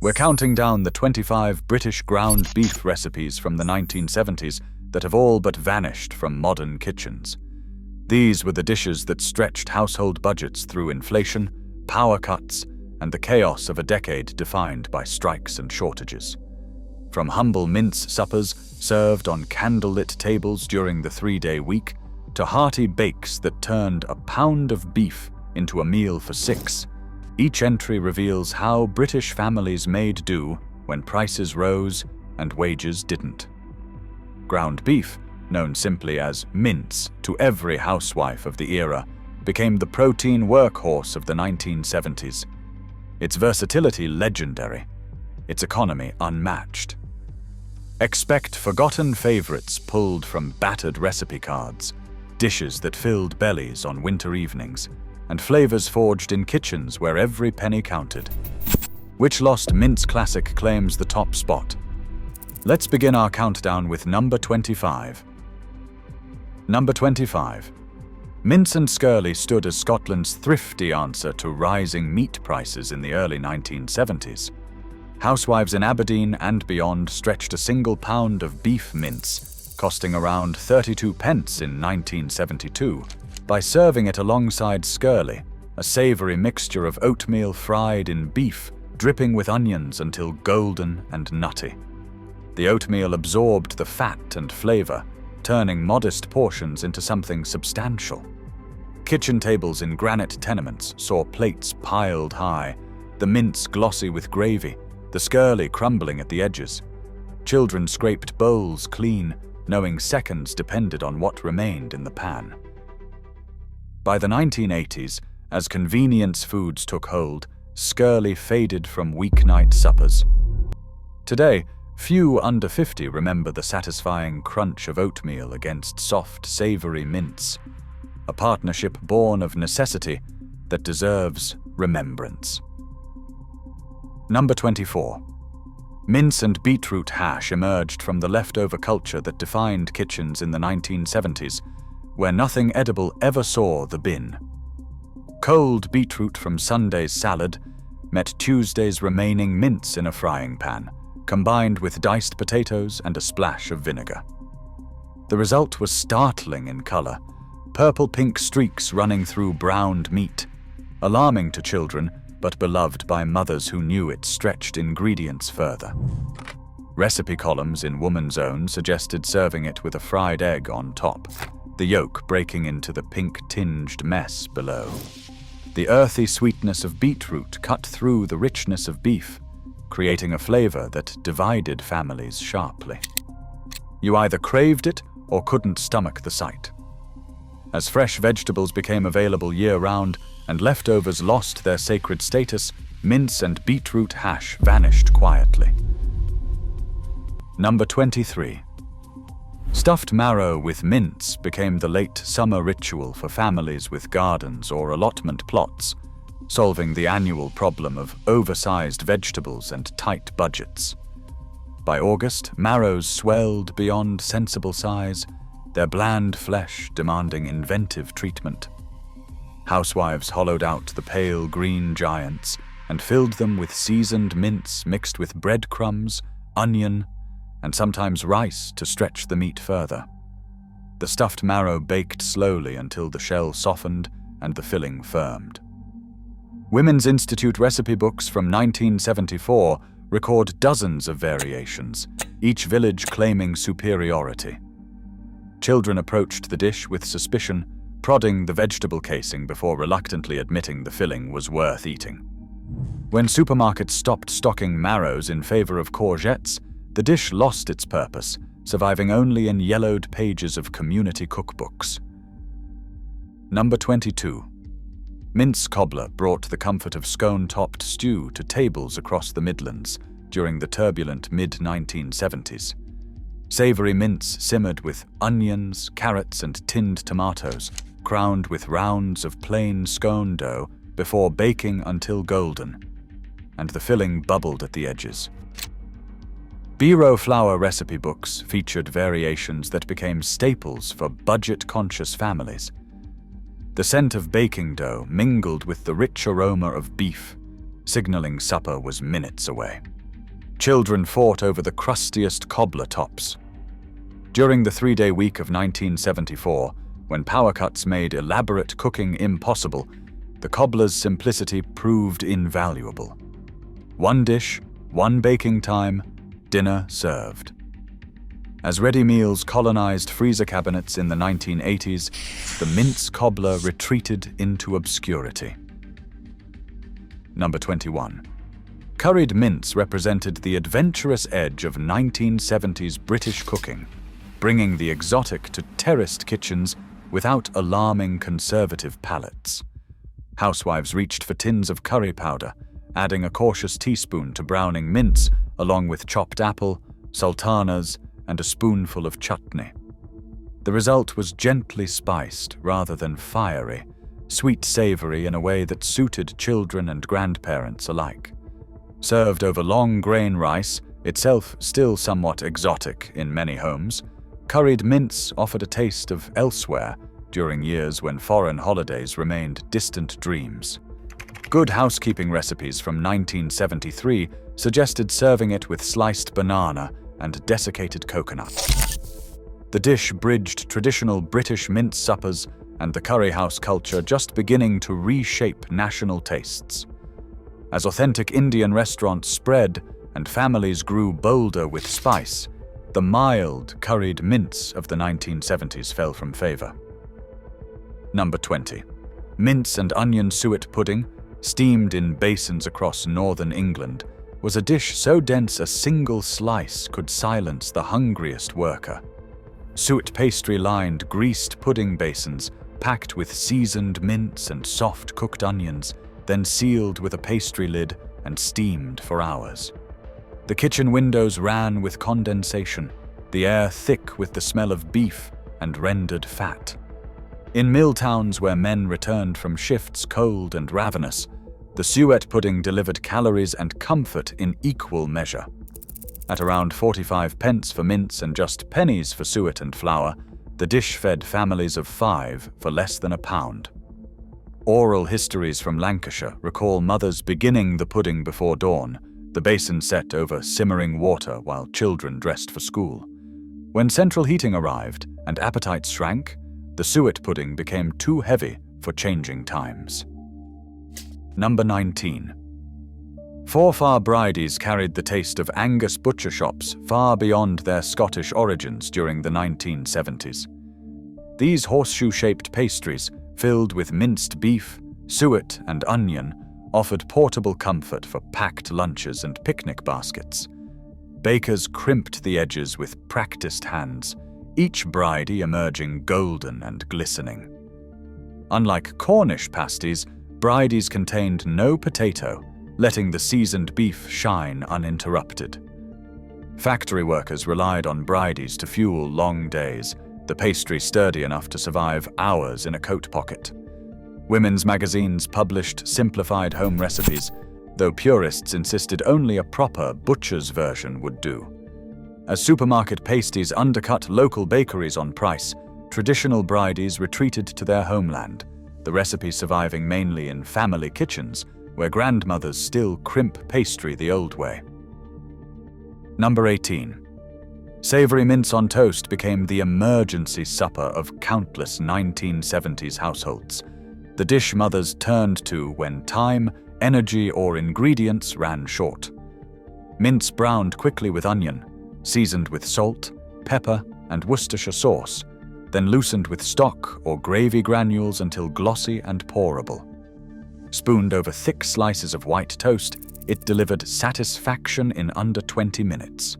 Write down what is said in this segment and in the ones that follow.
We're counting down the 25 British ground beef recipes from the 1970s that have all but vanished from modern kitchens. These were the dishes that stretched household budgets through inflation, power cuts, and the chaos of a decade defined by strikes and shortages. From humble mince suppers served on candlelit tables during the 3-day week, to hearty bakes that turned a pound of beef into a meal for 6, each entry reveals how British families made do when prices rose and wages didn't. Ground beef, known simply as mince to every housewife of the era, became the protein workhorse of the 1970s. Its versatility legendary, its economy unmatched. Expect forgotten favorites pulled from battered recipe cards, dishes that filled bellies on winter evenings, and flavors forged in kitchens where every penny counted. Which lost mince classic claims the top spot? Let's begin our countdown with number 25. Number 25. Mince and skirlie stood as Scotland's thrifty answer to rising meat prices in the early 1970s. Housewives in Aberdeen and beyond stretched a single pound of beef mince, costing around 32 pence in 1972, by serving it alongside skirlie, a savory mixture of oatmeal fried in beef, dripping with onions until golden and nutty. The oatmeal absorbed the fat and flavor, turning modest portions into something substantial. Kitchen tables in granite tenements saw plates piled high, the mince glossy with gravy, the skirlie crumbling at the edges. Children scraped bowls clean, knowing seconds depended on what remained in the pan. By the 1980s, as convenience foods took hold, skirlie faded from weeknight suppers. Today, few under 50 remember the satisfying crunch of oatmeal against soft, savory mince, a partnership born of necessity that deserves remembrance. Number 24. Mince and beetroot hash emerged from the leftover culture that defined kitchens in the 1970s, where nothing edible ever saw the bin. Cold beetroot from Sunday's salad met Tuesday's remaining mince in a frying pan, combined with diced potatoes and a splash of vinegar. The result was startling in color, purple-pink streaks running through browned meat, alarming to children but beloved by mothers who knew it stretched ingredients further. Recipe columns in Woman's Own suggested serving it with a fried egg on top, the yolk breaking into the pink-tinged mess below. The earthy sweetness of beetroot cut through the richness of beef, creating a flavor that divided families sharply. You either craved it or couldn't stomach the sight. As fresh vegetables became available year-round and leftovers lost their sacred status, mince and beetroot hash vanished quietly. Number 23. Stuffed marrow with mince became the late summer ritual for families with gardens or allotment plots, solving the annual problem of oversized vegetables and tight budgets. By August, marrows swelled beyond sensible size, their bland flesh demanding inventive treatment. Housewives hollowed out the pale green giants and filled them with seasoned mince mixed with breadcrumbs, onion, and sometimes rice to stretch the meat further. The stuffed marrow baked slowly until the shell softened and the filling firmed. Women's Institute recipe books from 1974 record dozens of variations, each village claiming superiority. Children approached the dish with suspicion, prodding the vegetable casing before reluctantly admitting the filling was worth eating. When supermarkets stopped stocking marrows in favor of courgettes, the dish lost its purpose, surviving only in yellowed pages of community cookbooks. Number 22. Mince cobbler brought the comfort of scone-topped stew to tables across the Midlands during the turbulent mid-1970s. Savory mince simmered with onions, carrots, and tinned tomatoes, crowned with rounds of plain scone dough before baking until golden, and the filling bubbled at the edges. Biro flour recipe books featured variations that became staples for budget-conscious families. The scent of baking dough mingled with the rich aroma of beef, signaling supper was minutes away. Children fought over the crustiest cobbler tops. During the 3-day week of 1974, when power cuts made elaborate cooking impossible, the cobbler's simplicity proved invaluable. One dish, one baking time, dinner served. As ready meals colonized freezer cabinets in the 1980s, the mince cobbler retreated into obscurity. Number 21. Curried mince represented the adventurous edge of 1970s British cooking, bringing the exotic to terraced kitchens without alarming conservative palates. Housewives reached for tins of curry powder, adding a cautious teaspoon to browning mince along with chopped apple, sultanas, and a spoonful of chutney. The result was gently spiced rather than fiery, sweet savory in a way that suited children and grandparents alike. Served over long grain rice, itself still somewhat exotic in many homes, curried mince offered a taste of elsewhere during years when foreign holidays remained distant dreams. Good Housekeeping recipes from 1973 suggested serving it with sliced banana and desiccated coconut. The dish bridged traditional British mince suppers and the curry house culture just beginning to reshape national tastes. As authentic Indian restaurants spread and families grew bolder with spice, the mild, curried mince of the 1970s fell from favor. Number 20. Mince and onion suet pudding, steamed in basins across northern England, was a dish so dense a single slice could silence the hungriest worker. Suet pastry-lined, greased pudding basins, packed with seasoned mince and soft cooked onions, then sealed with a pastry lid and steamed for hours. The kitchen windows ran with condensation, the air thick with the smell of beef and rendered fat. In mill towns where men returned from shifts cold and ravenous, the suet pudding delivered calories and comfort in equal measure. At around 45 pence for mince and just pennies for suet and flour, the dish fed families of 5 for less than £1. Oral histories from Lancashire recall mothers beginning the pudding before dawn, the basin set over simmering water while children dressed for school. When central heating arrived and appetites shrank, the suet pudding became too heavy for changing times. Number 19. Forfar brideys carried the taste of Angus butcher shops far beyond their Scottish origins during the 1970s. These horseshoe-shaped pastries, filled with minced beef, suet, and onion, offered portable comfort for packed lunches and picnic baskets. Bakers crimped the edges with practiced hands, each bridie emerging golden and glistening. Unlike Cornish pasties, brideys contained no potato, letting the seasoned beef shine uninterrupted. Factory workers relied on brideys to fuel long days, the pastry sturdy enough to survive hours in a coat pocket. Women's magazines published simplified home recipes, though purists insisted only a proper butcher's version would do. As supermarket pasties undercut local bakeries on price, traditional brideys retreated to their homeland, the recipe surviving mainly in family kitchens, where grandmothers still crimp pastry the old way. Number 18. Savory mince on toast became the emergency supper of countless 1970s households, the dish mothers turned to when time, energy, or ingredients ran short. Mince browned quickly with onion, seasoned with salt, pepper, and Worcestershire sauce, then loosened with stock or gravy granules until glossy and pourable. Spooned over thick slices of white toast, it delivered satisfaction in under 20 minutes.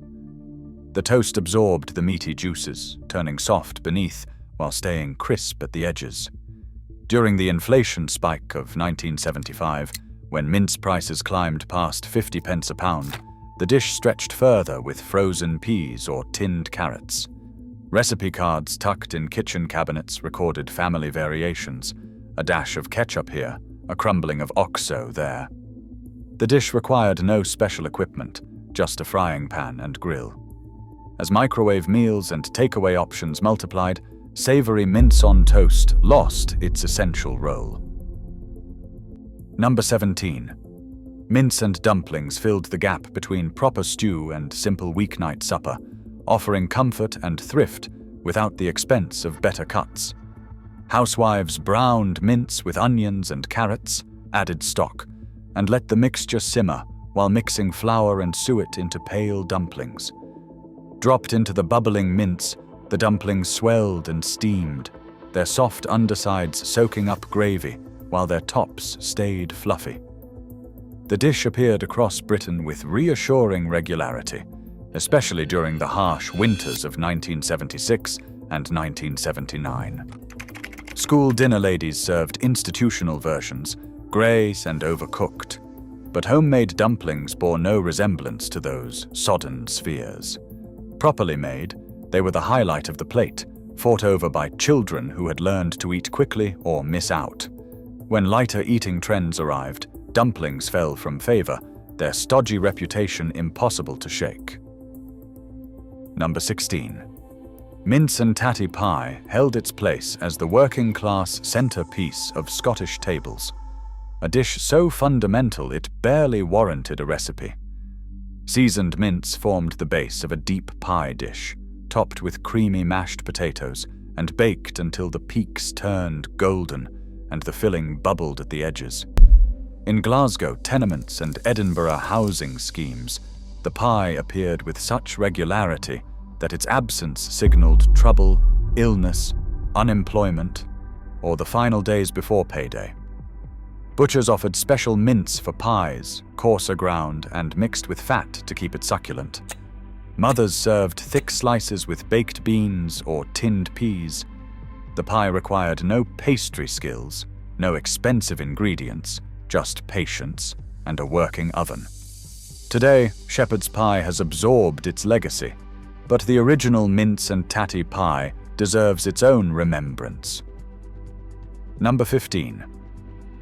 The toast absorbed the meaty juices, turning soft beneath while staying crisp at the edges. During the inflation spike of 1975, when mince prices climbed past 50 pence a pound, the dish stretched further with frozen peas or tinned carrots. Recipe cards tucked in kitchen cabinets recorded family variations, a dash of ketchup here, a crumbling of oxo there. The dish required no special equipment, just a frying pan and grill. As microwave meals and takeaway options multiplied, savory mince on toast lost its essential role. Number 17. Mince and dumplings filled the gap between proper stew and simple weeknight supper, offering comfort and thrift without the expense of better cuts. Housewives browned mince with onions and carrots, added stock, and let the mixture simmer while mixing flour and suet into pale dumplings. Dropped into the bubbling mince, the dumplings swelled and steamed, their soft undersides soaking up gravy while their tops stayed fluffy. The dish appeared across Britain with reassuring regularity, especially during the harsh winters of 1976 and 1979. School dinner ladies served institutional versions, grey and overcooked, but homemade dumplings bore no resemblance to those sodden spheres. Properly made, they were the highlight of the plate, fought over by children who had learned to eat quickly or miss out. When lighter eating trends arrived, dumplings fell from favour, their stodgy reputation impossible to shake. Number 16. Mince and tattie pie held its place as the working-class centrepiece of Scottish tables, a dish so fundamental it barely warranted a recipe. Seasoned mince formed the base of a deep pie dish, topped with creamy mashed potatoes and baked until the peaks turned golden and the filling bubbled at the edges. In Glasgow tenements and Edinburgh housing schemes, the pie appeared with such regularity that its absence signaled trouble, illness, unemployment, or the final days before payday. Butchers offered special mince for pies, coarser ground and mixed with fat to keep it succulent. Mothers served thick slices with baked beans or tinned peas. The pie required no pastry skills, no expensive ingredients, just patience and a working oven. Today, shepherd's pie has absorbed its legacy, but the original mince and tattie pie deserves its own remembrance. Number 15.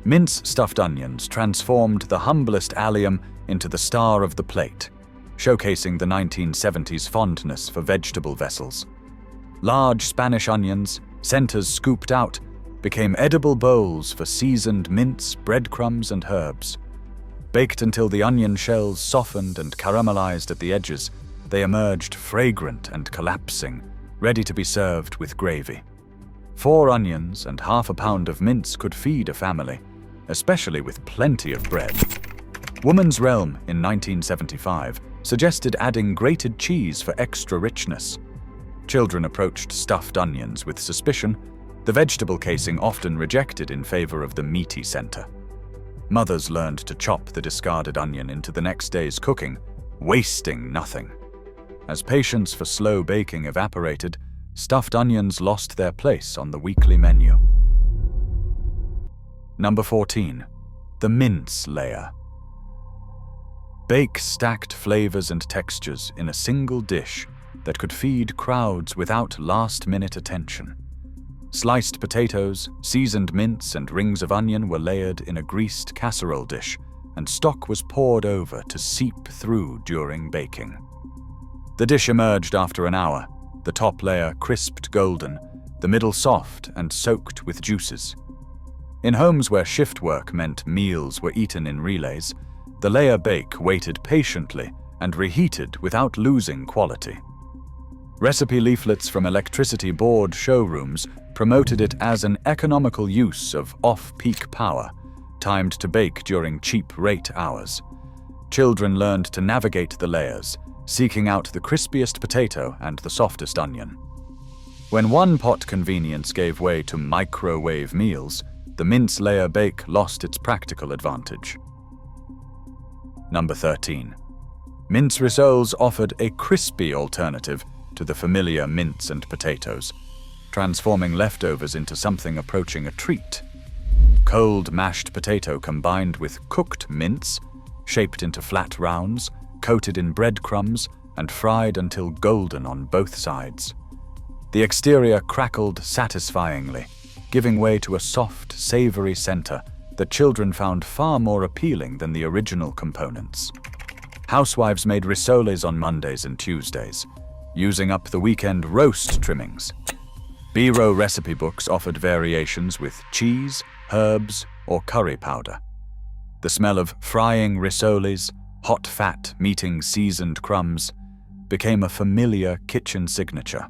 Mince-stuffed onions transformed the humblest allium into the star of the plate, showcasing the 1970s fondness for vegetable vessels. Large Spanish onions, centers scooped out, became edible bowls for seasoned mince, breadcrumbs, and herbs. Baked until the onion shells softened and caramelized at the edges, they emerged fragrant and collapsing, ready to be served with gravy. 4 onions and half a pound of mince could feed a family, especially with plenty of bread. Woman's Realm in 1975 suggested adding grated cheese for extra richness. Children approached stuffed onions with suspicion, the vegetable casing often rejected in favor of the meaty center. Mothers learned to chop the discarded onion into the next day's cooking, wasting nothing. As patience for slow baking evaporated, stuffed onions lost their place on the weekly menu. Number 14. The mince layer. Bake stacked flavors and textures in a single dish that could feed crowds without last-minute attention. Sliced potatoes, seasoned mince, and rings of onion were layered in a greased casserole dish, and stock was poured over to seep through during baking. The dish emerged after an hour, the top layer crisped golden, the middle soft and soaked with juices. In homes where shift work meant meals were eaten in relays, the layer bake waited patiently and reheated without losing quality. Recipe leaflets from electricity board showrooms promoted it as an economical use of off-peak power, timed to bake during cheap rate hours. Children learned to navigate the layers, seeking out the crispiest potato and the softest onion. When one-pot convenience gave way to microwave meals, the mince layer bake lost its practical advantage. Number 13. Mince rissoles offered a crispy alternative to the familiar mince and potatoes, transforming leftovers into something approaching a treat. Cold mashed potato combined with cooked mince, shaped into flat rounds, coated in breadcrumbs, and fried until golden on both sides. The exterior crackled satisfyingly, giving way to a soft, savory center that children found far more appealing than the original components. Housewives made rissoles on Mondays and Tuesdays, using up the weekend roast trimmings. B-row recipe books offered variations with cheese, herbs, or curry powder. The smell of frying rissoles, hot fat meeting seasoned crumbs, became a familiar kitchen signature.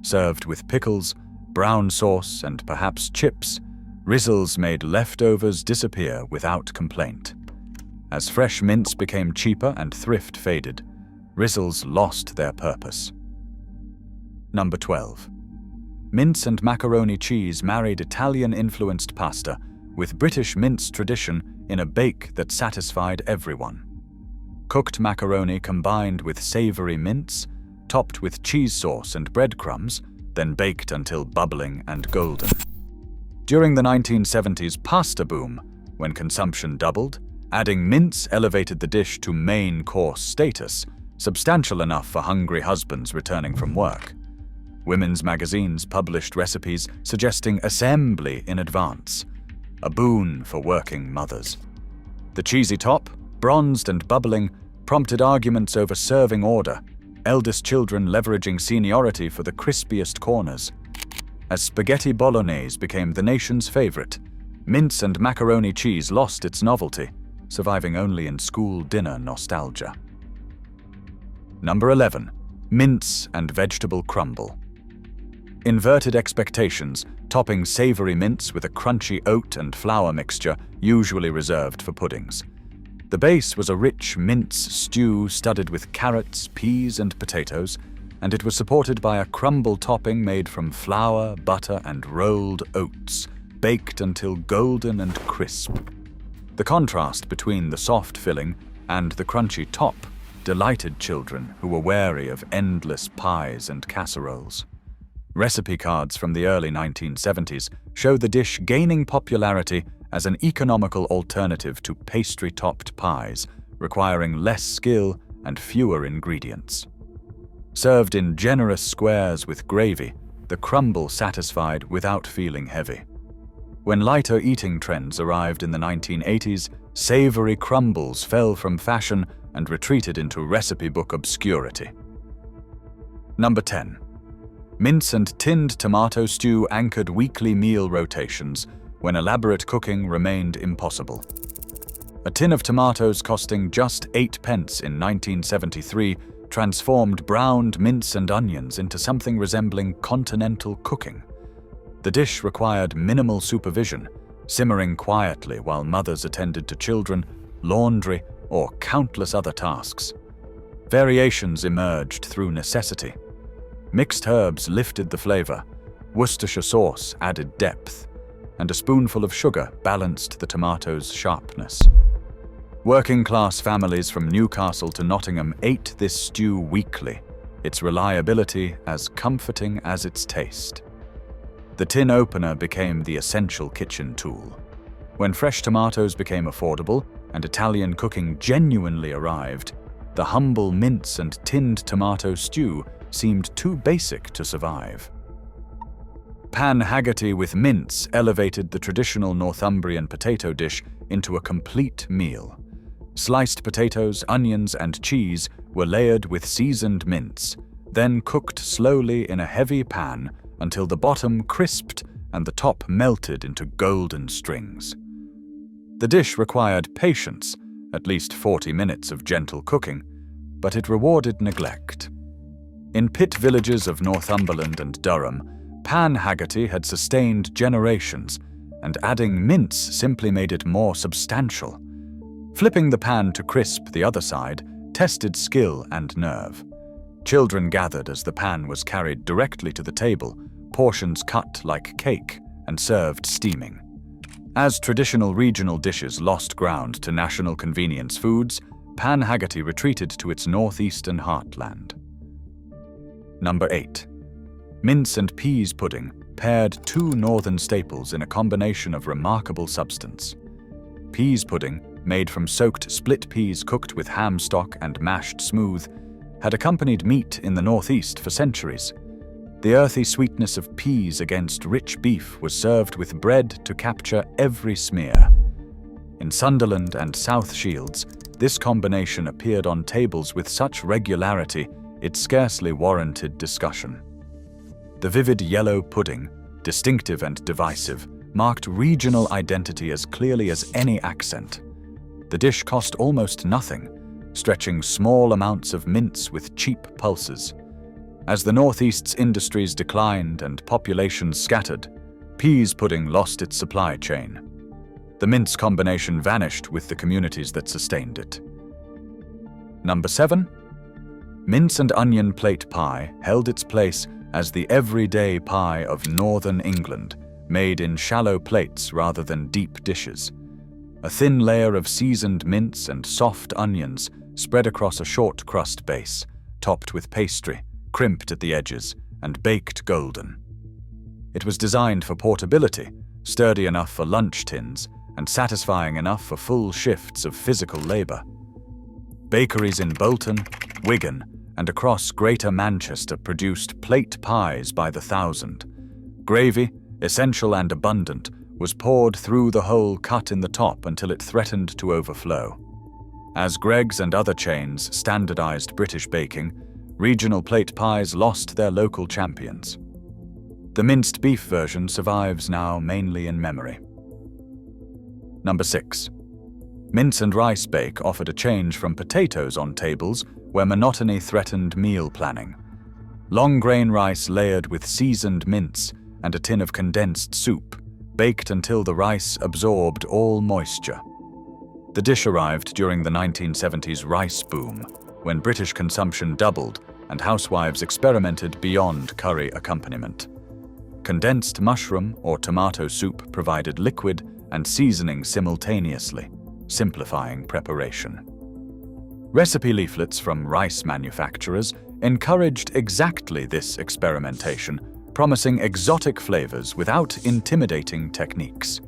Served with pickles, brown sauce, and perhaps chips, rissoles made leftovers disappear without complaint. As fresh mince became cheaper and thrift faded, rissoles lost their purpose. Number 12. Mince and macaroni cheese married Italian-influenced pasta with British mince tradition in a bake that satisfied everyone. Cooked macaroni combined with savory mince, topped with cheese sauce and breadcrumbs, then baked until bubbling and golden. During the 1970s pasta boom, when consumption doubled, adding mince elevated the dish to main course status, substantial enough for hungry husbands returning from work. Women's magazines published recipes suggesting assembly in advance, a boon for working mothers. The cheesy top, bronzed and bubbling, prompted arguments over serving order, eldest children leveraging seniority for the crispiest corners. As spaghetti bolognese became the nation's favorite, mince and macaroni cheese lost its novelty, surviving only in school dinner nostalgia. Number 11. Mince and vegetable crumble. Inverted expectations, topping savory mince with a crunchy oat and flour mixture usually reserved for puddings. The base was a rich mince stew studded with carrots, peas, and potatoes, and it was supported by a crumble topping made from flour, butter, and rolled oats, baked until golden and crisp. The contrast between the soft filling and the crunchy top delighted children who were wary of endless pies and casseroles. Recipe cards from the early 1970s show the dish gaining popularity as an economical alternative to pastry-topped pies, requiring less skill and fewer ingredients. Served in generous squares with gravy, the crumble satisfied without feeling heavy. When lighter eating trends arrived in the 1980s, savory crumbles fell from fashion and retreated into recipe book obscurity. Number 10. Mince and tinned tomato stew anchored weekly meal rotations when elaborate cooking remained impossible. A tin of tomatoes costing just 8 pence in 1973 transformed browned mince and onions into something resembling continental cooking. The dish required minimal supervision, simmering quietly while mothers attended to children, laundry, or countless other tasks. Variations emerged through necessity. Mixed herbs lifted the flavor, Worcestershire sauce added depth, and a spoonful of sugar balanced the tomatoes' sharpness. Working-class families from Newcastle to Nottingham ate this stew weekly, its reliability as comforting as its taste. The tin opener became the essential kitchen tool. When fresh tomatoes became affordable and Italian cooking genuinely arrived, the humble mince and tinned tomato stew seemed too basic to survive. Pan haggerty with mince elevated the traditional Northumbrian potato dish into a complete meal. Sliced potatoes, onions, and cheese were layered with seasoned mince, then cooked slowly in a heavy pan until the bottom crisped and the top melted into golden strings. The dish required patience, at least 40 minutes of gentle cooking, but it rewarded neglect. In pit villages of Northumberland and Durham, pan haggerty had sustained generations, and adding mince simply made it more substantial. Flipping the pan to crisp the other side tested skill and nerve. Children gathered as the pan was carried directly to the table, portions cut like cake and served steaming. As traditional regional dishes lost ground to national convenience foods, pan haggerty retreated to its northeastern heartland. Number 8. Mince and peas pudding paired two northern staples in a combination of remarkable substance. Peas pudding, made from soaked split peas cooked with ham stock and mashed smooth, had accompanied meat in the northeast for centuries. The earthy sweetness of peas against rich beef was served with bread to capture every smear. In Sunderland and South Shields, this combination appeared on tables with such regularity it scarcely warranted discussion. The vivid yellow pudding, distinctive and divisive, marked regional identity as clearly as any accent. The dish cost almost nothing, stretching small amounts of mince with cheap pulses. As the Northeast's industries declined and populations scattered, pease pudding lost its supply chain. The mince combination vanished with the communities that sustained it. Number 7. Mince and onion plate pie held its place as the everyday pie of northern England, made in shallow plates rather than deep dishes. A thin layer of seasoned mince and soft onions spread across a short crust base, topped with pastry, crimped at the edges, and baked golden. It was designed for portability, sturdy enough for lunch tins, and satisfying enough for full shifts of physical labor. Bakeries in Bolton, Wigan, and across Greater Manchester produced plate pies by the thousand. Gravy, essential and abundant, was poured through the hole cut in the top until it threatened to overflow. As Greggs and other chains standardized British baking, regional plate pies lost their local champions. The minced beef version survives now mainly in memory. Number 6. Mince and rice bake offered a change from potatoes on tables where monotony threatened meal planning. Long grain rice layered with seasoned mince and a tin of condensed soup, baked until the rice absorbed all moisture. The dish arrived during the 1970s rice boom, when British consumption doubled and housewives experimented beyond curry accompaniment. Condensed mushroom or tomato soup provided liquid and seasoning simultaneously, simplifying preparation. Recipe leaflets from rice manufacturers encouraged exactly this experimentation, promising exotic flavors without intimidating techniques.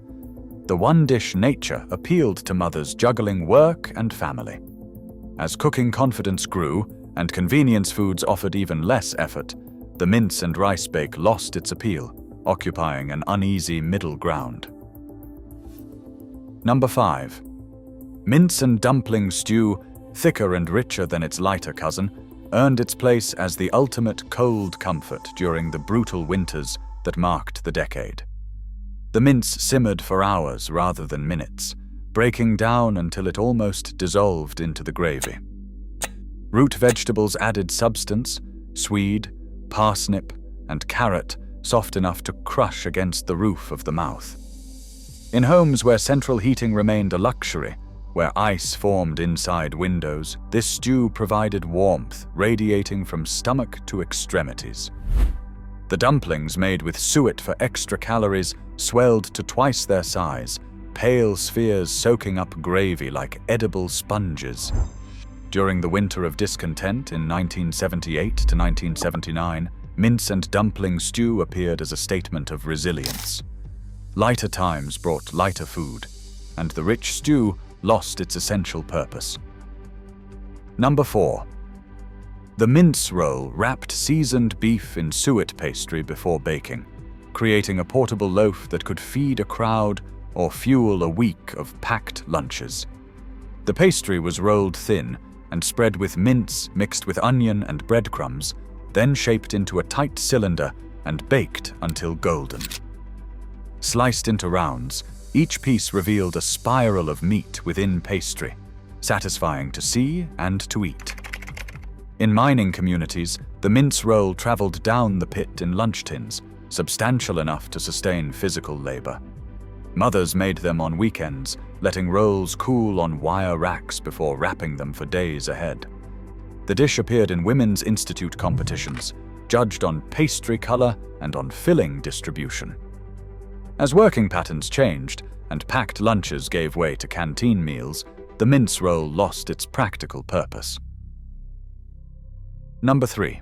The one-dish nature appealed to mothers juggling work and family. As cooking confidence grew and convenience foods offered even less effort, the mince and rice bake lost its appeal, occupying an uneasy middle ground. Number 5. Mince and dumpling stew, thicker and richer than its lighter cousin, earned its place as the ultimate cold comfort during the brutal winters that marked the decade. The mince simmered for hours rather than minutes, breaking down until it almost dissolved into the gravy. Root vegetables added substance: swede, parsnip, and carrot, soft enough to crush against the roof of the mouth. In homes where central heating remained a luxury, where ice formed inside windows, this stew provided warmth radiating from stomach to extremities. The dumplings, made with suet for extra calories, swelled to twice their size, pale spheres soaking up gravy like edible sponges. During the winter of discontent in 1978 to 1979, mince and dumpling stew appeared as a statement of resilience. Lighter times brought lighter food, and the rich stew lost its essential purpose. Number 4. The mince roll wrapped seasoned beef in suet pastry before baking, creating a portable loaf that could feed a crowd or fuel a week of packed lunches. The pastry was rolled thin and spread with mince mixed with onion and breadcrumbs, then shaped into a tight cylinder and baked until golden. Sliced into rounds, each piece revealed a spiral of meat within pastry, satisfying to see and to eat. In mining communities, the mince roll traveled down the pit in lunch tins, substantial enough to sustain physical labor. Mothers made them on weekends, letting rolls cool on wire racks before wrapping them for days ahead. The dish appeared in Women's Institute competitions, judged on pastry color and on filling distribution. As working patterns changed and packed lunches gave way to canteen meals, the mince roll lost its practical purpose. Number 3.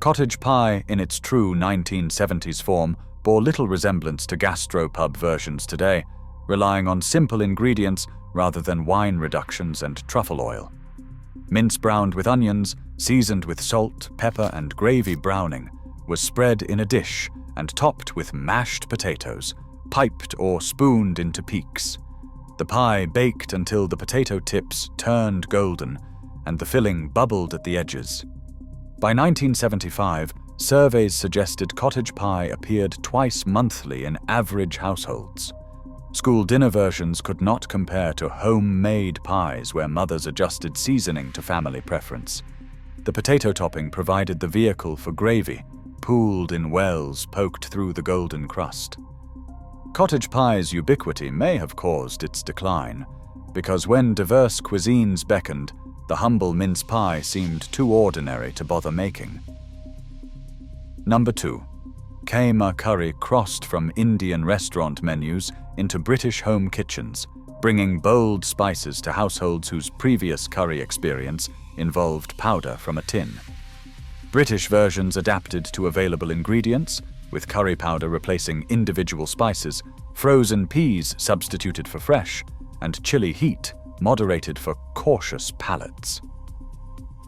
Cottage pie, in its true 1970s form, bore little resemblance to gastropub versions today, relying on simple ingredients rather than wine reductions and truffle oil. Mince browned with onions, seasoned with salt, pepper, and gravy browning, was spread in a dish and topped with mashed potatoes, piped or spooned into peaks. The pie baked until the potato tips turned golden and the filling bubbled at the edges. By 1975, surveys suggested cottage pie appeared twice monthly in average households. School dinner versions could not compare to homemade pies where mothers adjusted seasoning to family preference. The potato topping provided the vehicle for gravy, pooled in wells poked through the golden crust. Cottage pie's ubiquity may have caused its decline, because when diverse cuisines beckoned, the humble mince pie seemed too ordinary to bother making. Number 2. Keema curry crossed from Indian restaurant menus into British home kitchens, bringing bold spices to households whose previous curry experience involved powder from a tin. British versions adapted to available ingredients, with curry powder replacing individual spices, frozen peas substituted for fresh, and chili heat moderated for cautious palates.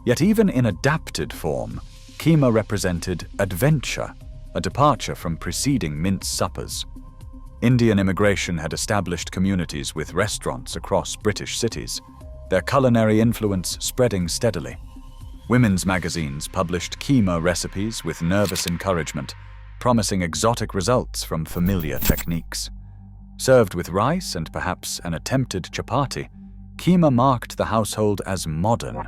Yet even in adapted form, Keema represented adventure, a departure from preceding mince suppers. Indian immigration had established communities with restaurants across British cities, their culinary influence spreading steadily. Women's magazines published Keema recipes with nervous encouragement, promising exotic results from familiar techniques. Served with rice and perhaps an attempted chapati, Keema marked the household as modern.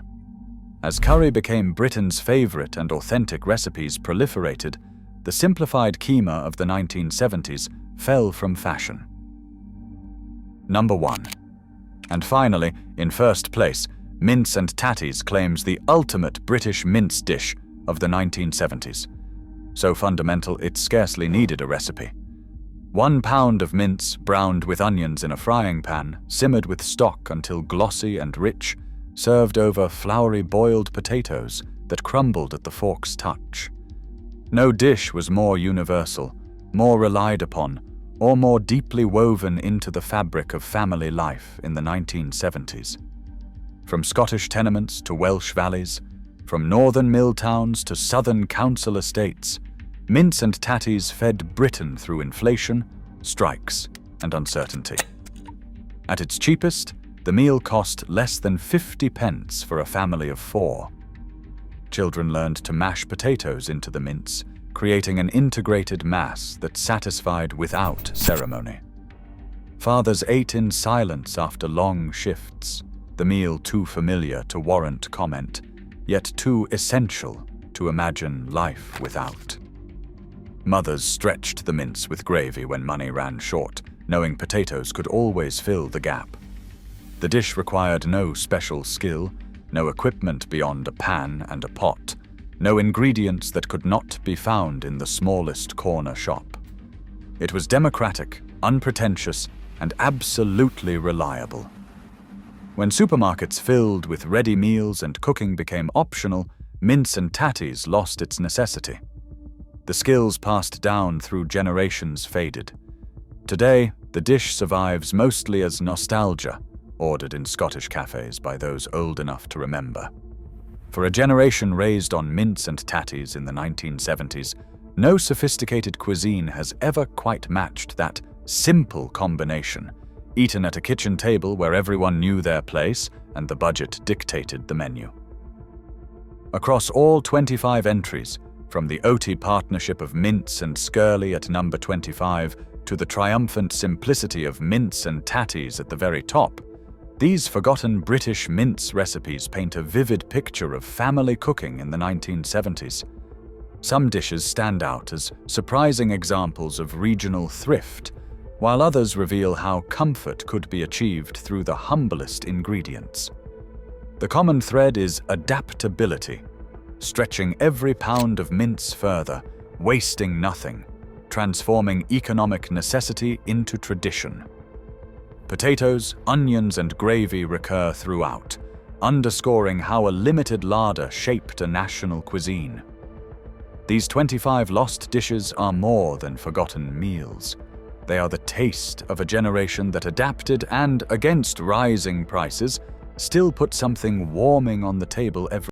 As curry became Britain's favorite and authentic recipes proliferated, the simplified Keema of the 1970s fell from fashion. Number 1. And finally, in first place, Mince and Tatties claims the ultimate British mince dish of the 1970s. So fundamental it scarcely needed a recipe. 1 pound of mince, browned with onions in a frying pan, simmered with stock until glossy and rich, served over floury boiled potatoes that crumbled at the fork's touch. No dish was more universal, more relied upon, or more deeply woven into the fabric of family life in the 1970s. From Scottish tenements to Welsh valleys, from northern mill towns to southern council estates, Mince and Tatties fed Britain through inflation, strikes, and uncertainty. At its cheapest, the meal cost less than 50 pence for a family of 4. Children learned to mash potatoes into the mince, creating an integrated mass that satisfied without ceremony. Fathers ate in silence after long shifts, the meal too familiar to warrant comment, yet too essential to imagine life without. Mothers stretched the mince with gravy when money ran short, knowing potatoes could always fill the gap. The dish required no special skill, no equipment beyond a pan and a pot, no ingredients that could not be found in the smallest corner shop. It was democratic, unpretentious, and absolutely reliable. When supermarkets filled with ready meals and cooking became optional, Mince and Tatties lost its necessity. The skills passed down through generations faded. Today, the dish survives mostly as nostalgia, ordered in Scottish cafes by those old enough to remember. For a generation raised on Mince and Tatties in the 1970s, no sophisticated cuisine has ever quite matched that simple combination, eaten at a kitchen table where everyone knew their place and the budget dictated the menu. Across all 25 entries, from the oaty partnership of Mince and Skirlie at number 25 to the triumphant simplicity of Mince and Tatties at the very top, these forgotten British mince recipes paint a vivid picture of family cooking in the 1970s. Some dishes stand out as surprising examples of regional thrift, while others reveal how comfort could be achieved through the humblest ingredients. The common thread is adaptability, stretching every pound of mince further, wasting nothing, transforming economic necessity into tradition. Potatoes, onions, and gravy recur throughout, underscoring how a limited larder shaped a national cuisine. These 25 lost dishes are more than forgotten meals. They are the taste of a generation that adapted and, against rising prices, still put something warming on the table every